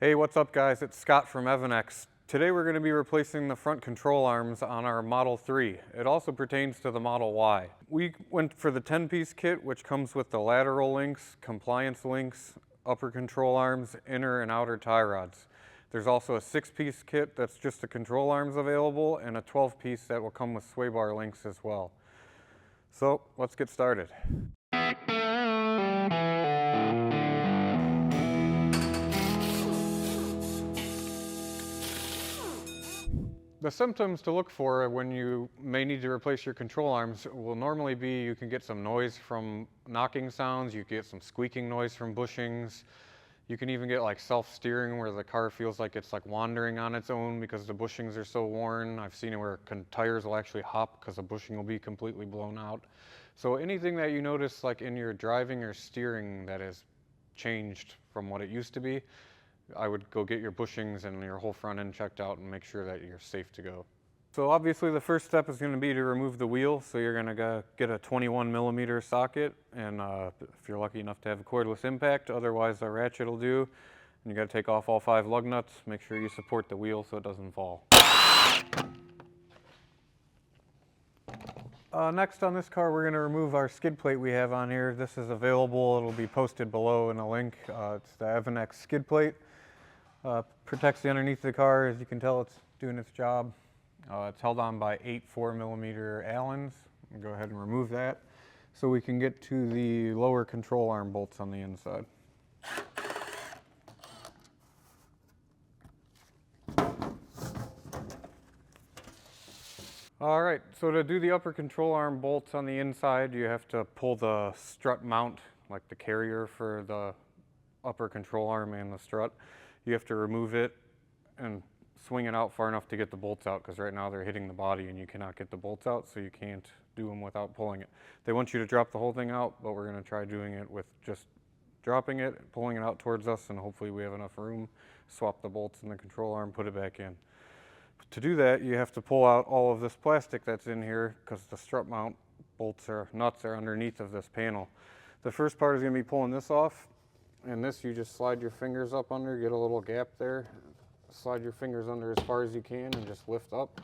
Hey, what's up guys? It's Scott from EVANNEX. Today we're going to be replacing the front control arms on our Model 3. It also pertains to the Model Y. We went for the 10-piece kit, which comes with the lateral links, compliance links, upper control arms, inner and outer tie rods. There's also a 6-piece kit that's just the control arms available, and a 12-piece that will come with sway bar links as well. So let's get started. The symptoms to look for when you may need to replace your control arms will normally be you can get some noise from knocking sounds, you get some squeaking noise from bushings, you can even get like self-steering where the car feels like it's like wandering on its own because the bushings are so worn. I've seen it where tires will actually hop because the bushing will be completely blown out. So anything that you notice like in your driving or steering that has changed from what it used to be, I would go get your bushings and your whole front end checked out and make sure that you're safe to go. So obviously the first step is going to be to remove the wheel. So you're going to get a 21mm socket, and if you're lucky enough to have a cordless impact, otherwise a ratchet will do. And you got to take off all 5 lug nuts. Make sure you support the wheel so it doesn't fall. Next on this car, we're going to remove our skid plate we have on here. This is available. It'll be posted below in a link. It's the EVANNEX skid plate. Protects the underneath of the car. As you can tell, it's doing its job. It's held on by 8 4mm Allens. Go ahead and remove that so we can get to the lower control arm bolts on the inside. Alright, so to do the upper control arm bolts on the inside, you have to pull the strut mount, like the carrier for the upper control arm and the strut. You have to remove it and swing it out far enough to get the bolts out, because right now they're hitting the body and you cannot get the bolts out, so you can't do them without pulling it. They want you to drop the whole thing out, but we're going to try doing it with just dropping it, pulling it out towards us, and hopefully we have enough room. Swap the bolts in the control arm, put it back in. To do that, you have to pull out all of this plastic that's in here, because the strut mount nuts are underneath of this panel. The first part is going to be pulling this off, and this you just slide your fingers up under, get a little gap there, slide your fingers under as far as you can and just lift up,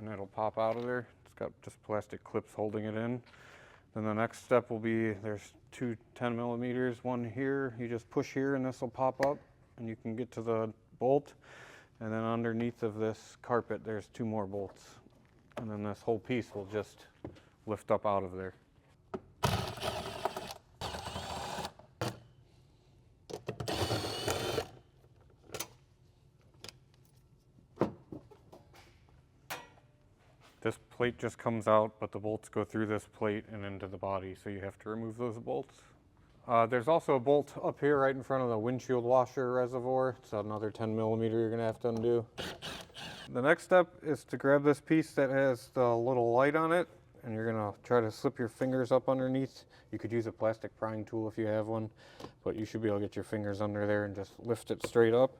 and it'll pop out of there. It's got just plastic clips holding it in. Then the next step will be, there's 2 10mm, one here, you just push here and this will pop up and you can get to the bolt. And then underneath of this carpet there's 2 more bolts, and then this whole piece will just lift up out of there. This plate just comes out, but the bolts go through this plate and into the body, so you have to remove those bolts. There's also a bolt up here right in front of the windshield washer reservoir. It's another 10mm you're going to have to undo. The next step is to grab this piece that has the little light on it, and you're going to try to slip your fingers up underneath. You could use a plastic prying tool if you have one, but you should be able to get your fingers under there and just lift it straight up.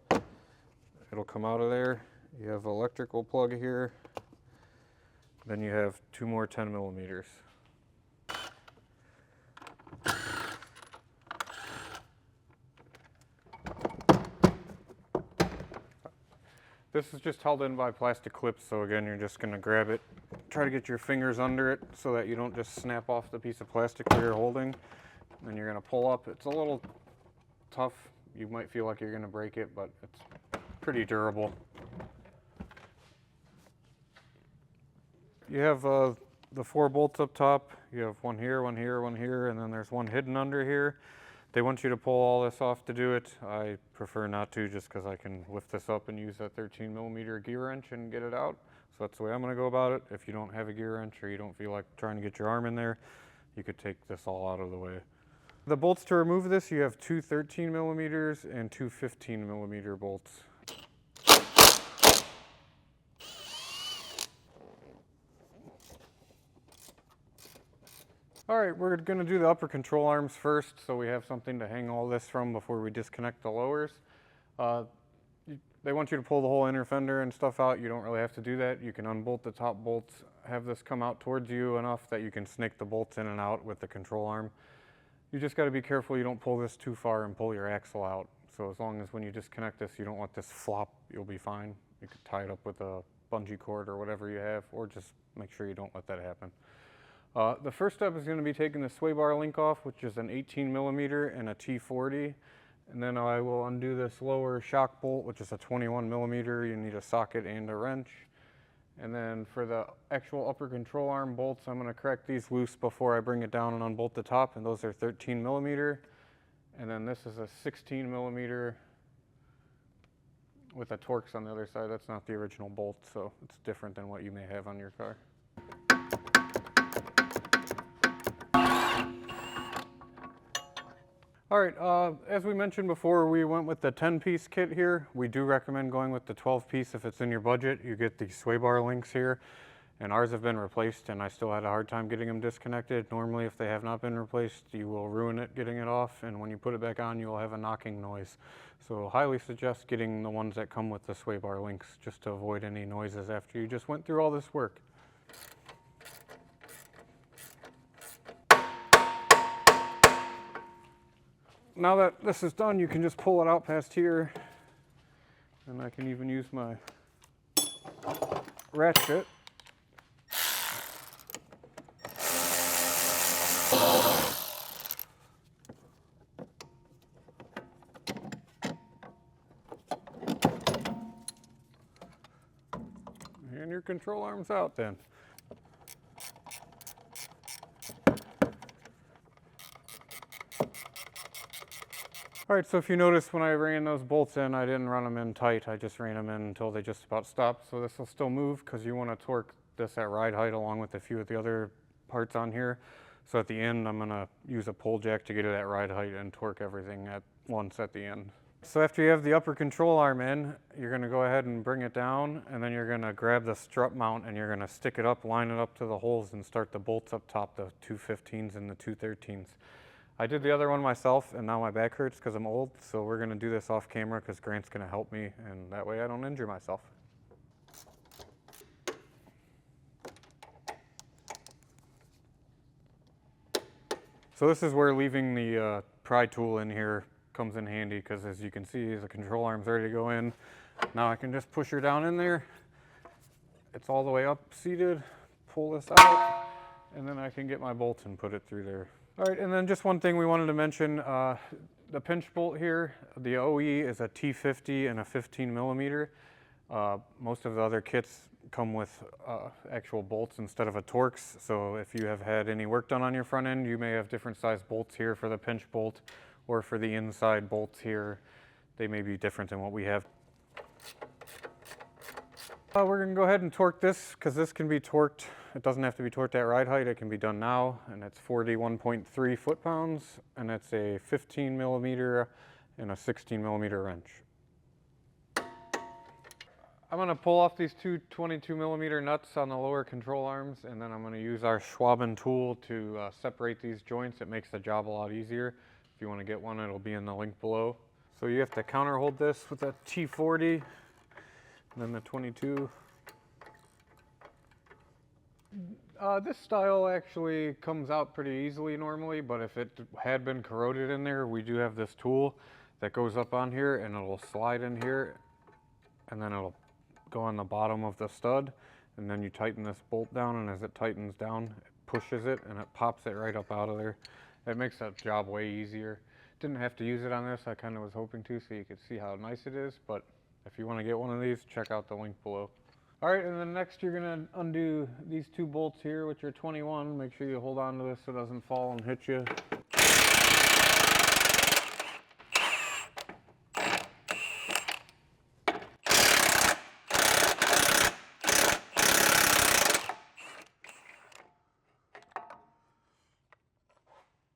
It'll come out of there. You have an electrical plug here. Then you have 2 more 10mm. This is just held in by plastic clips, so again, you're just going to grab it, try to get your fingers under it so that you don't just snap off the piece of plastic that you're holding. And then you're going to pull up. It's a little tough. You might feel like you're going to break it, but it's pretty durable. You have the 4 bolts up top. You have one here, one here, one here, and then there's one hidden under here. They want you to pull all this off to do it. I prefer not to, just because I can lift this up and use that 13mm gear wrench and get it out. So that's the way I'm going to go about it. If you don't have a gear wrench or you don't feel like trying to get your arm in there, you could take this all out of the way. The bolts to remove this, you have 2 13mm and 2 15mm bolts. All right, we're going to do the upper control arms first, so we have something to hang all this from before we disconnect the lowers. They want you to pull the whole inner fender and stuff out. You don't really have to do that. You can unbolt the top bolts, have this come out towards you enough that you can snake the bolts in and out with the control arm. You just got to be careful you don't pull this too far and pull your axle out. So as long as when you disconnect this, you don't let this flop, you'll be fine. You could tie it up with a bungee cord or whatever you have, or just make sure you don't let that happen. The first step is going to be taking the sway bar link off, which is an 18mm and a T40. And then I will undo this lower shock bolt, which is a 21mm. You need a socket and a wrench. And then for the actual upper control arm bolts, I'm going to crack these loose before I bring it down and unbolt the top, and those are 13mm. And then this is a 16mm with a Torx on the other side. That's not the original bolt, so it's different than what you may have on your car. All right, as we mentioned before, we went with the 10-piece kit here. We do recommend going with the 12-piece if it's in your budget. You get these sway bar links here, and ours have been replaced, and I still had a hard time getting them disconnected. Normally, if they have not been replaced, you will ruin it getting it off, and when you put it back on, you will have a knocking noise. So highly suggest getting the ones that come with the sway bar links, just to avoid any noises after you just went through all this work. Now that this is done, you can just pull it out past here, and I can even use my ratchet. And your control arm's out then. All right, so if you notice when I ran those bolts in, I didn't run them in tight. I just ran them in until they just about stopped. So this will still move because you want to torque this at ride height along with a few of the other parts on here. So at the end, I'm going to use a pull jack to get it at ride height and torque everything at once at the end. So after you have the upper control arm in, you're going to go ahead and bring it down, and then you're going to grab the strut mount and you're going to stick it up, line it up to the holes, and start the bolts up top, the 215s and the 213s. I did the other one myself, and now my back hurts because I'm old, so we're going to do this off camera because Grant's going to help me, and that way I don't injure myself. So this is where leaving the pry tool in here comes in handy, because as you can see, the control arm's ready to go in. Now I can just push her down in there. It's all the way up seated, pull this out, and then I can get my bolt and put it through there. All right, and then just one thing we wanted to mention, the pinch bolt here, the OE is a T50 and a 15mm. Most of the other kits come with actual bolts instead of a Torx, so if you have had any work done on your front end, you may have different size bolts here for the pinch bolt, or for the inside bolts here, they may be different than what we have. We're going to go ahead and torque this, because this can be torqued. It doesn't have to be torqued at ride height, it can be done now, and it's 41.3 foot-pounds, and it's a 15mm and a 16mm wrench. I'm going to pull off these two 22mm nuts on the lower control arms, and then I'm going to use our Schwaben tool to separate these joints. It makes the job a lot easier. If you want to get one, it'll be in the link below. So you have to counter hold this with a T40, and then the 22. This style actually comes out pretty easily normally, but if it had been corroded in there, we do have this tool that goes up on here, and it'll slide in here, and then it'll go on the bottom of the stud, and then you tighten this bolt down, and as it tightens down, it pushes it, and it pops it right up out of there. It makes that job way easier. Didn't have to use it on this, I kind of was hoping to, so you could see how nice it is, but if you want to get one of these, check out the link below. All right, and then next you're going to undo these two bolts here, which are 21. Make sure you hold on to this so it doesn't fall and hit you.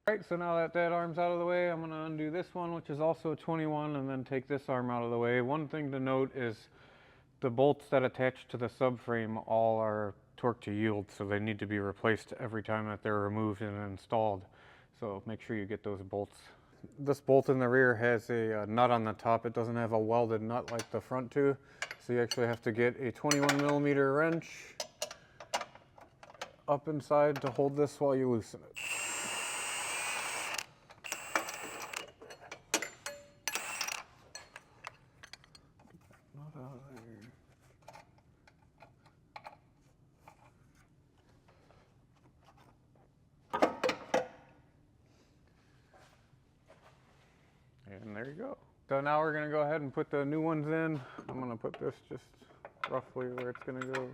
All right, so now that that arm's out of the way, I'm going to undo this one, which is also a 21, and then take this arm out of the way. One thing to note is the bolts that attach to the subframe all are torque to yield, so they need to be replaced every time that they're removed and installed. So make sure you get those bolts. This bolt in the rear has a nut on the top. It doesn't have a welded nut like the front two, so you actually have to get a 21mm wrench up inside to hold this while you loosen it. So now we're going to go ahead and put the new ones in. I'm going to put this just roughly where it's going to go.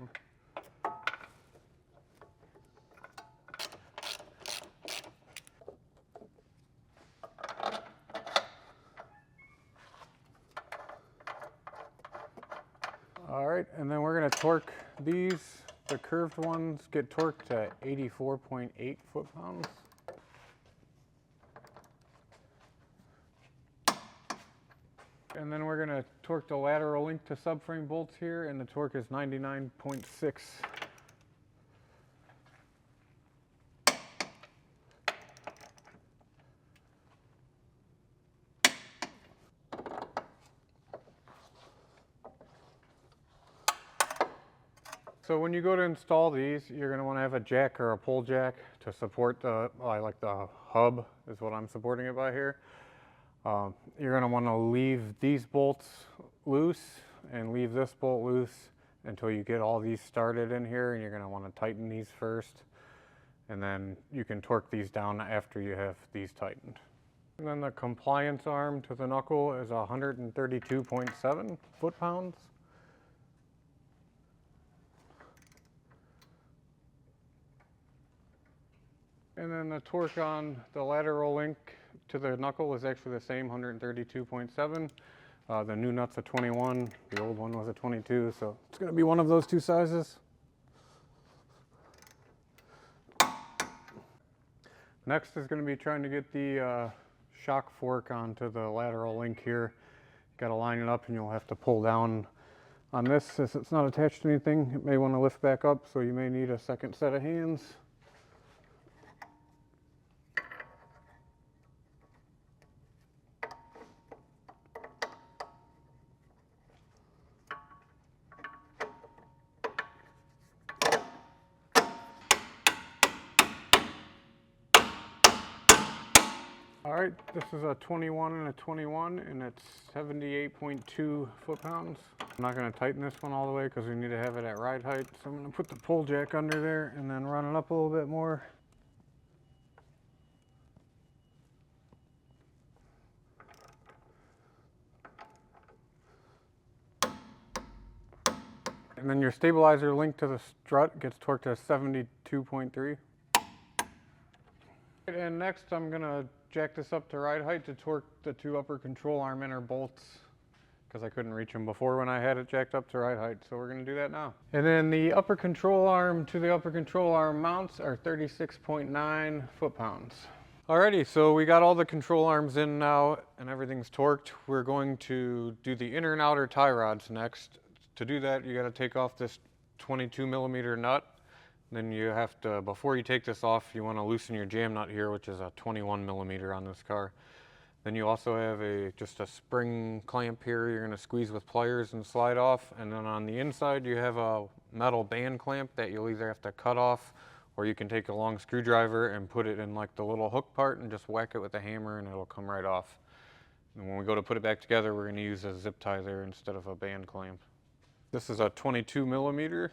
All right, and then we're going to torque these. The curved ones get torqued to 84.8 foot-pounds. And then we're going to torque the lateral link to subframe bolts here, and the torque is 99.6. So when you go to install these, you're going to want to have a jack or a pull jack to support the, like the hub is what I'm supporting it by here. You're going to want to leave these bolts loose and leave this bolt loose until you get all these started in here, and you're going to want to tighten these first, and then you can torque these down after you have these tightened. And then the compliance arm to the knuckle is 132.7 foot-pounds. And then the torque on the lateral link to the knuckle is actually the same, 132.7. The new nut's a 21, the old one was a 22, so it's going to be one of those two sizes. Next is going to be trying to get the shock fork onto the lateral link here. Got to line it up, and you'll have to pull down on this. Since it's not attached to anything, it may want to lift back up, so you may need a second set of hands. All right, this is a 21 and a 21, and it's 78.2 foot-pounds. I'm not going to tighten this one all the way because we need to have it at ride height. So I'm going to put the pull jack under there and then run it up a little bit more. And then your stabilizer link to the strut gets torqued to 72.3. And next I'm going to jack this up to ride height to torque the two upper control arm inner bolts, because I couldn't reach them before when I had it jacked up to ride height, so we're going to do that now. And then the upper control arm to the upper control arm mounts are 36.9 foot-pounds. Alrighty, so we got all the control arms in now and everything's torqued. We're going to do the inner and outer tie rods next. To do that, you got to take off this 22 millimeter nut. Then you have to, before you take this off, you want to loosen your jam nut here, which is a 21 millimeter on this car. Then you also have just a spring clamp here you're going to squeeze with pliers and slide off. And then on the inside you have a metal band clamp that you'll either have to cut off, or you can take a long screwdriver and put it in like the little hook part and just whack it with a hammer and it'll come right off. And when we go to put it back together, we're going to use a zip tie there instead of a band clamp. This is a 22 millimeter.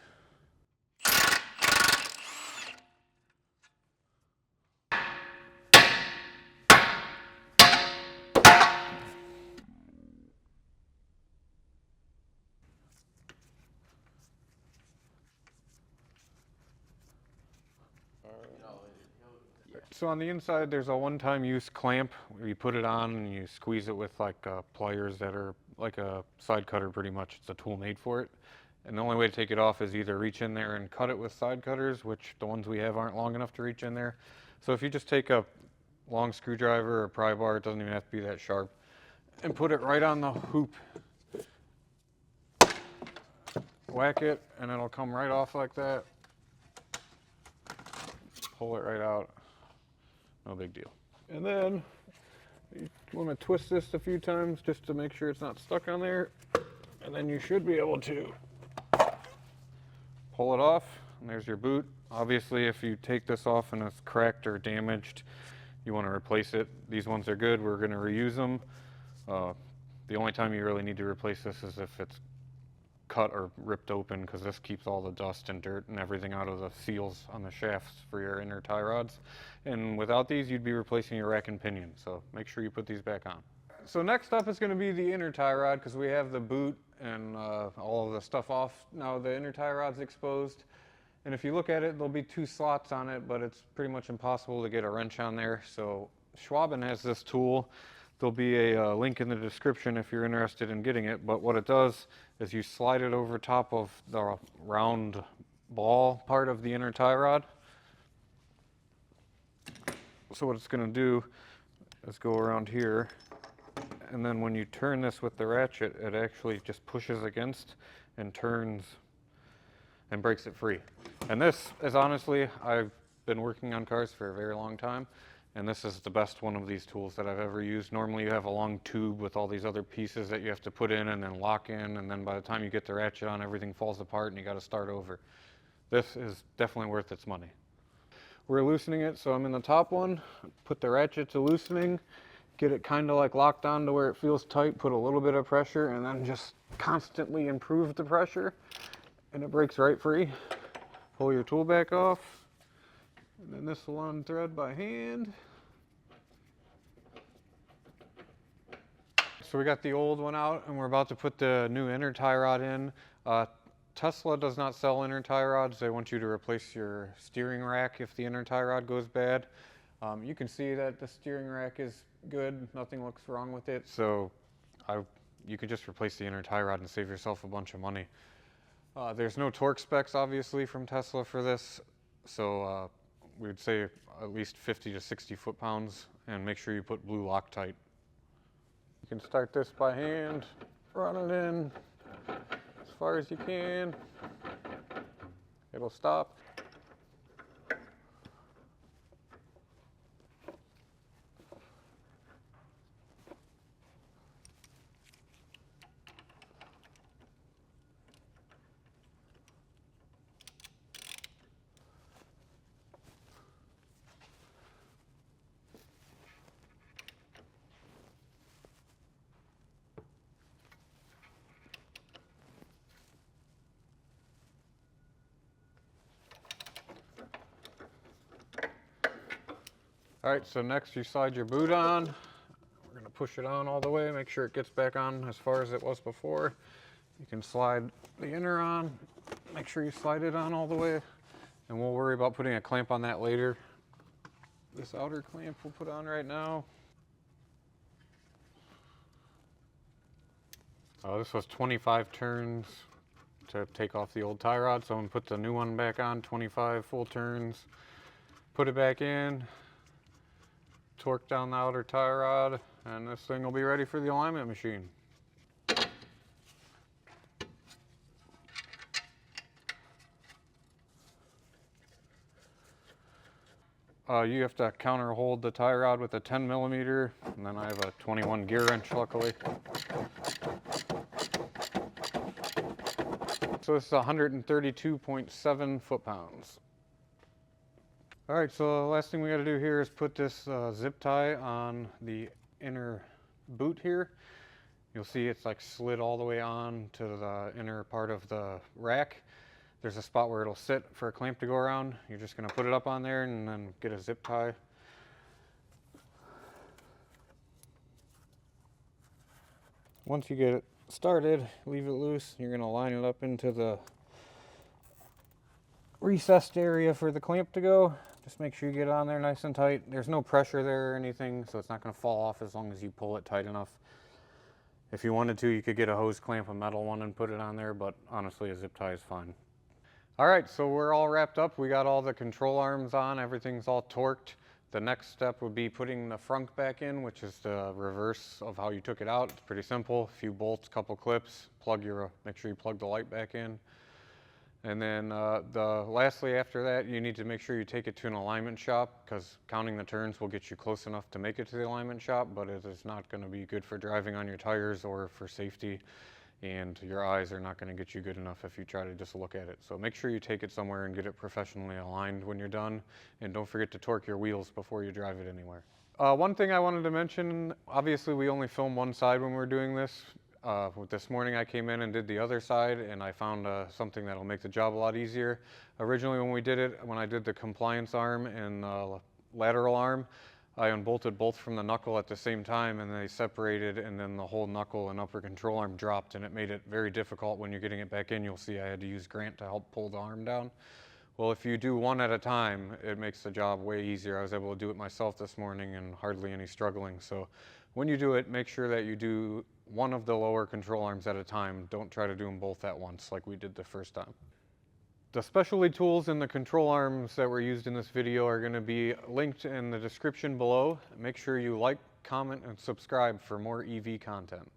So on the inside there's a one-time use clamp where you put it on and you squeeze it with like pliers that are like a side cutter pretty much. It's a tool made for it. And the only way to take it off is either reach in there and cut it with side cutters, which the ones we have aren't long enough to reach in there. So if you just take a long screwdriver or pry bar, it doesn't even have to be that sharp, and put it right on the hoop. Whack it and it'll come right off like that. Pull it right out. No big deal. And then you want to twist this a few times just to make sure it's not stuck on there. And then you should be able to pull it off. And there's your boot. Obviously, if you take this off and it's cracked or damaged, you want to replace it. These ones are good. We're going to reuse them. The only time you really need to replace this is if it's cut or ripped open, because this keeps all the dust and dirt and everything out of the seals on the shafts for your inner tie rods. And without these, you'd be replacing your rack and pinion, so make sure you put these back on. so next up is going to be the inner tie rod, because we have the boot and all of the stuff off. Now the inner tie rod's exposed, and if you look at it, there'll be 2 slots on it, but it's pretty much impossible to get a wrench on there. So Schwaben has this tool. There'll be a link in the description if you're interested in getting it, but what it does is you slide it over top of the round ball part of the inner tie rod. So what it's going to do is go around here, and then when you turn this with the ratchet, it actually just pushes against and turns and breaks it free. And this is honestly, I've been working on cars for a very long time, and this is the best one of these tools that I've ever used. Normally you have a long tube with all these other pieces that you have to put in and then lock in, and then by the time you get the ratchet on, everything falls apart and you got to start over. This is definitely worth its money. We're loosening it, so I'm in the top one, put the ratchet to loosening, get it kind of like locked on to where it feels tight, put a little bit of pressure, and then just constantly improve the pressure, and it breaks right free. Pull your tool back off, and then this will unthread by hand. So we got the old one out, and we're about to put the new inner tie rod in. Tesla does not sell inner tie rods. They want you to replace your steering rack if the inner tie rod goes bad. You can see that the steering rack is good. Nothing looks wrong with it. So you could just replace the inner tie rod and save yourself a bunch of money. There's no torque specs, obviously, from Tesla for this. So we would say at least 50 to 60 foot-pounds, and make sure you put blue Loctite. You can start this by hand, run it in as far as you can. It'll stop. All right, so next you slide your boot on. We're gonna push it on all the way, make sure it gets back on as far as it was before. You can slide the inner on, make sure you slide it on all the way, and we'll worry about putting a clamp on that later. This outer clamp we'll put on right now. This was 25 turns to take off the old tie rod, so I'm gonna put the new one back on, 25 full turns. Put it back in, torque down the outer tie rod, and this thing will be ready for the alignment machine. You have to counter hold the tie rod with a 10 millimeter, and then I have a 21 gear wrench, luckily. So this is 132.7 foot-pounds. All right, so the last thing we got to do here is put this zip tie on the inner boot here. You'll see it's like slid all the way on to the inner part of the rack. There's a spot where it'll sit for a clamp to go around. You're just going to put it up on there and then get a zip tie. Once you get it started, leave it loose. You're going to line it up into the recessed area for the clamp to go. Just make sure you get it on there nice and tight. There's no pressure there or anything, so it's not going to fall off as long as you pull it tight enough. If you wanted to, you could get a hose clamp, a metal one, and put it on there, but honestly, a zip tie is fine. All right, so we're all wrapped up. We got all the control arms on. Everything's all torqued. The next step would be putting the frunk back in, which is the reverse of how you took it out. It's pretty simple. A few bolts, couple clips, make sure you plug the light back in. And then lastly after that, you need to make sure you take it to an alignment shop, because counting the turns will get you close enough to make it to the alignment shop, but it is not going to be good for driving on your tires or for safety, and your eyes are not going to get you good enough if you try to just look at it. So make sure you take it somewhere and get it professionally aligned when you're done, and don't forget to torque your wheels before you drive it anywhere. One thing I wanted to mention, obviously we only film one side when we're doing this. This morning I came in and did the other side, and I found something that'll make the job a lot easier. Originally when I did the compliance arm and ladder alarm, I unbolted both from the knuckle at the same time, and they separated, and then the whole knuckle and upper control arm dropped, and it made it very difficult when you're getting it back in. You'll see I had to use Grant to help pull the arm down. Well, if you do one at a time, it makes the job way easier. I was able to do it myself this morning and hardly any struggling. So when you do it, make sure that you do one of the lower control arms at a time. Don't try to do them both at once like we did the first time. The specialty tools and the control arms that were used in this video are going to be linked in the description below. Make sure you like, comment, and subscribe for more EV content.